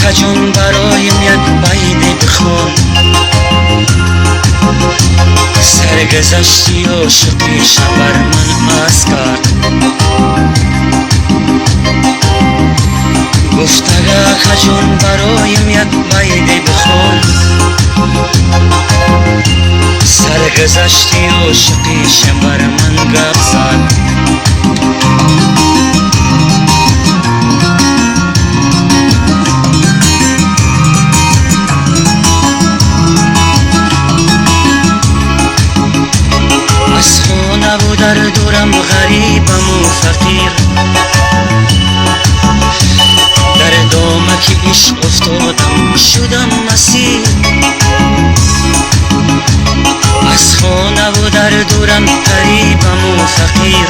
خجون برایم یک بیت بخوان، سرگذشتی عاشقیش بر من از کرد. گفت اگر خجون برایم یک بیت بخوان، سرگذشتی عاشقیش بر من گپ زد. از خانه و در دورم غریبم و فقیر، در دامک عشق افتادم شدم مسیر. از خانه و در دورم غریبم و فقیر،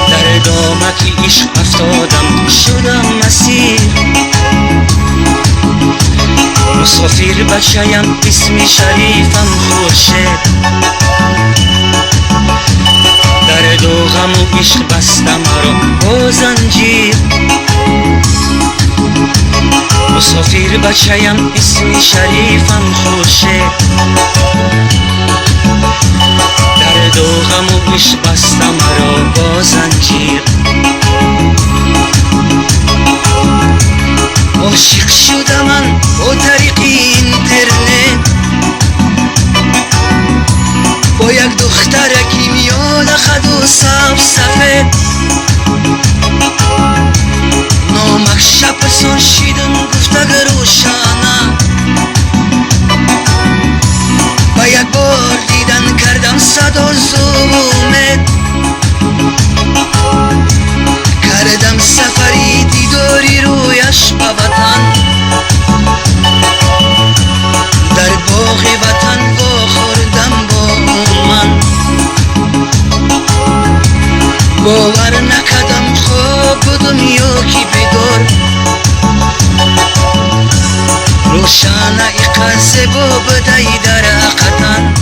در دامک عشق افتادم شدم مسیر. مسافر بچه‌ام اسم شریفم خورشید، در دو غم و عشق بستم مرا با زنجیر. مسافر بچه‌ام اسم شریفم خورشید، در دو غم و عشق بستم مرا با زنجیر. عاشق شدم من با طریق اینترنت، با یک دختر کیمیال خد و سبز سفید. نامک شب سان شیدم گفت اگر روشانه، با یک بار دیدن کردم صدا زومت. کردم سفری دیداری رویش به وطن، در باغ وطن وا خوردم با من. باور نکردم خواب بودم یا کی بیدار، روشنه ای قصه با بدهی در حقیقتن.